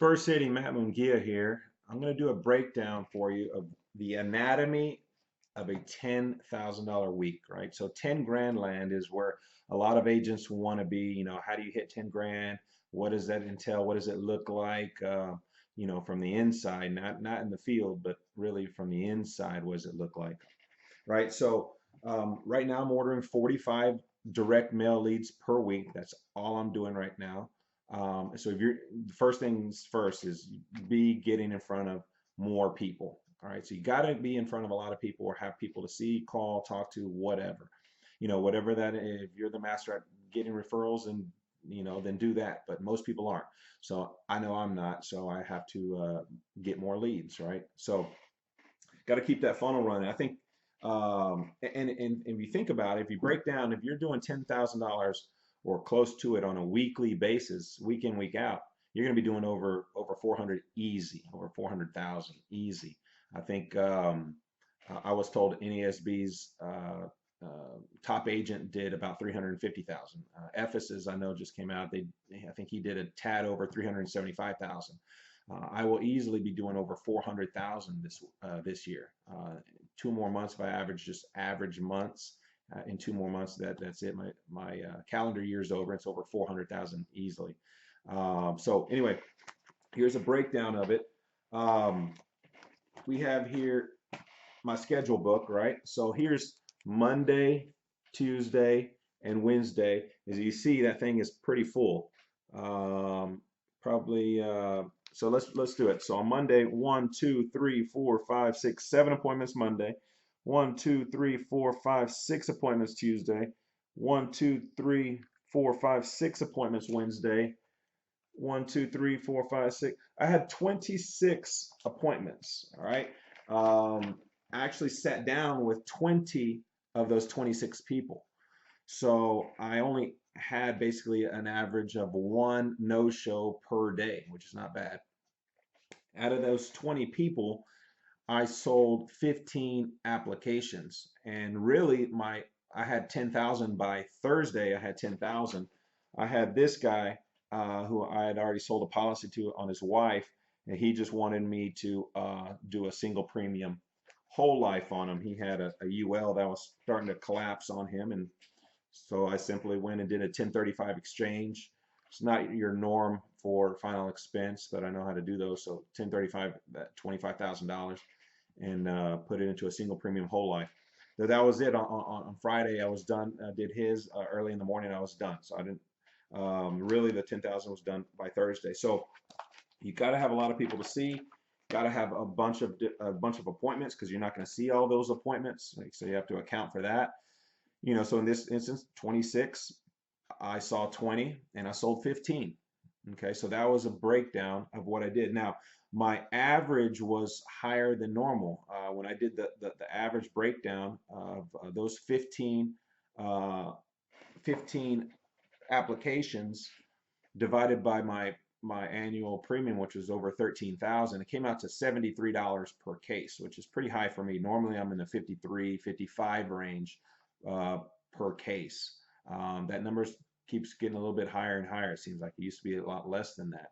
Spur City, Matt Mungia here. I'm going to do a breakdown for you of the anatomy of a $10,000 week, right? So 10 grand land is where a lot of agents want to be. How do you hit 10 grand? What does that entail? What does it look like? From the inside, not in the field, but really from the inside, what does it look like, right? So right now I'm ordering 45 direct mail leads per week. That's all I'm doing right now. So if you're the first things first is be getting in front of more people. All right. So you got to be in front of a lot of people or have people to see, call, talk to, whatever. Whatever that is. If you're the master at getting referrals and then do that. But most people aren't. So I know I'm not. So I have to get more leads, right? So got to keep that funnel running. I think, and if you think about it, if you break down, if you're doing $10,000 or close to it on a weekly basis, week in, week out, you're going to be doing over 400 easy, over 400,000 easy. I think I was told NASB's top agent did about 350,000. Ephesus, I know, just came out. I think he did a tad over 375,000. I will easily be doing over 400,000 this year. 2 more months, if I average just average months, in 2 more months, that's it. My calendar year's over. It's over 400,000 easily. So anyway, here's a breakdown of it. We have here my schedule book, right? So here's Monday, Tuesday, and Wednesday. As you see, that thing is pretty full. Probably. So let's do it. So on Monday, 1, 2, 3, 4, 5, 6, 7 appointments Monday. 1, 2, 3, 4, 5, 6 appointments Tuesday. 1, 2, 3, 4, 5, 6 appointments Wednesday. 1, 2, 3, 4, 5, 6. I had 26 appointments. All right. I actually sat down with 20 of those 26 people. So I only had basically an average of one no-show per day, which is not bad. Out of those 20 people, I sold 15 applications. And really I had 10,000 by Thursday. I had 10,000. I had this guy who I had already sold a policy to on his wife, and he just wanted me to do a single premium whole life on him. He had a UL that was starting to collapse on him, and so I simply went and did a 1035 exchange. It's not your norm for final expense, but I know how to do those. So 1035, $25,000, and put it into a single premium whole life. So that was it. On Friday, I was done. I did his early in the morning. I was done. So I didn't really, the 10,000 was done by Thursday. So you got to have a lot of people to see. Got to have a bunch of appointments because you're not going to see all those appointments. So you have to account for that. So in this instance, 26, I saw 20 and I sold 15. Okay, so that was a breakdown of what I did. Now, my average was higher than normal. When I did the average breakdown of those 15 applications divided by my annual premium, which was over 13,000, it came out to $73 per case, which is pretty high for me. Normally, I'm in the 53, 55 range per case. That number keeps getting a little bit higher and higher. It seems like it used to be a lot less than that.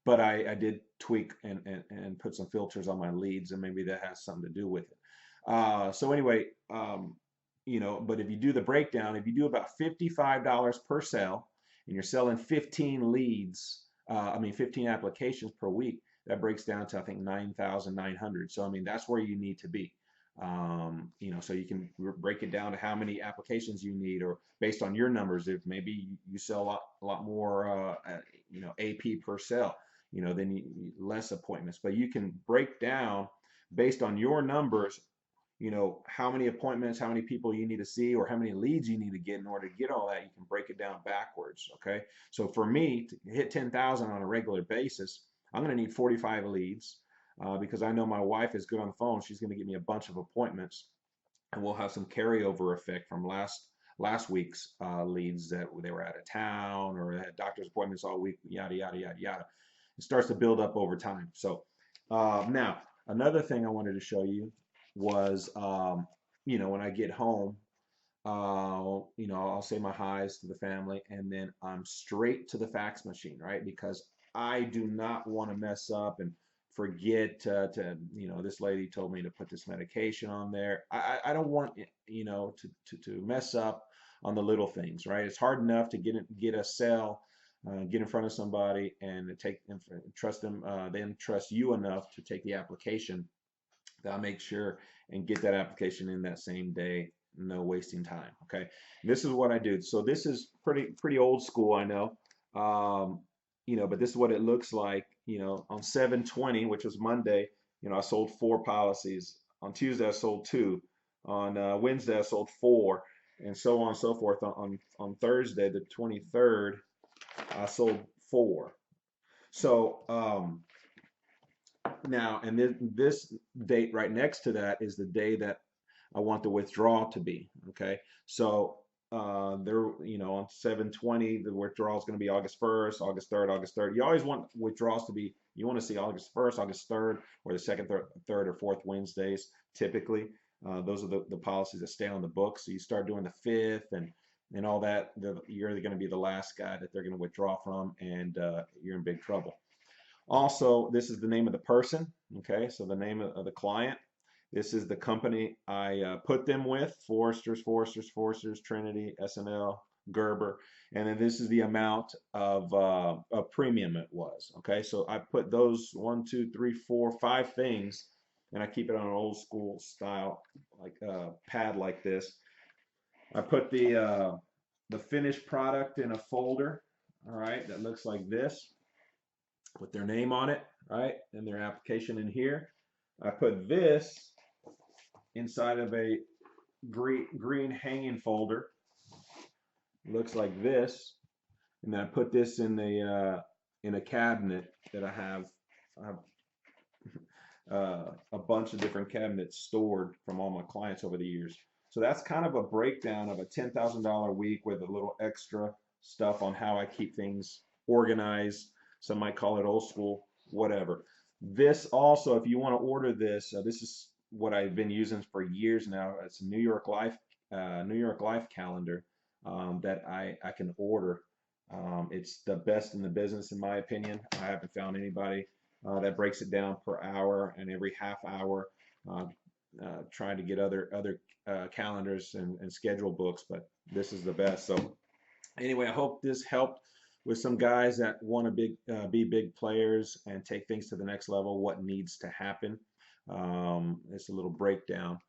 But I did tweak and put some filters on my leads, and maybe that has something to do with it. So anyway, but if you do the breakdown, if you do about $55 per sale, and you're selling 15 leads, 15 applications per week, that breaks down to, I think, 9,900. So, that's where you need to be. So you can break it down to how many applications you need, or based on your numbers, if maybe you sell a lot more, AP per sale, then less appointments. But you can break down based on your numbers, how many appointments, how many people you need to see, or how many leads you need to get in order to get all that. You can break it down backwards. Okay. So for me to hit 10,000 on a regular basis, I'm going to need 45 leads. Because I know my wife is good on the phone. She's going to give me a bunch of appointments, and we'll have some carryover effect from last week's leads that they were out of town or had doctor's appointments all week, yada, yada, yada, yada. It starts to build up over time. So now, another thing I wanted to show you was, when I get home, I'll say my highs to the family, and then I'm straight to the fax machine, right? Because I do not want to mess up and forget to, this lady told me to put this medication on there. I don't want, to mess up on the little things, right? It's hard enough to get a cell, get in front of somebody and trust them, then trust you enough to take the application. That I make sure and get that application in that same day, no wasting time. Okay, this is what I do. So this is pretty old school, I know. But this is what it looks like. On 7/20, which was Monday, I sold 4 policies. On Tuesday, I sold 2. On Wednesday, I sold 4, and so on and so forth. On Thursday, the 23rd, I sold 4. So now, and this date right next to that is the day that I want the withdrawal to be. Okay, so on 7/20, the withdrawal is going to be August 1st, August 3rd, August 3rd. You always want withdrawals to be. You want to see August 1st, August 3rd, or the second, third, or fourth Wednesdays. Typically, those are the policies that stay on the books. So you start doing the 5th and all that. You're going to be the last guy that they're going to withdraw from, and you're in big trouble. Also, this is the name of the person. Okay, so the name of the client. This is the company I put them with: Foresters, Trinity, SNL, Gerber, and then this is the amount of premium it was. Okay, so I put those 1, 2, 3, 4, 5 things, and I keep it on an old school style, like pad like this. I put the finished product in a folder. All right, that looks like this, with their name on it, right, and their application in here. I put this inside of a green hanging folder. It looks like this, and then I put this in a cabinet that I have. I have a bunch of different cabinets stored from all my clients over the years. So that's kind of a breakdown of a $10,000 week with a little extra stuff on how I keep things organized. Some might call it old school, whatever. This also, if you want to order this, this is what I've been using for years now. It's a New York Life calendar that I can order. It's the best in the business, in my opinion. I haven't found anybody that breaks it down per hour and every half hour. Trying to get other calendars and schedule books, but this is the best. So anyway, I hope this helped with some guys that want to be big players and take things to the next level. What needs to happen? It's a little breakdown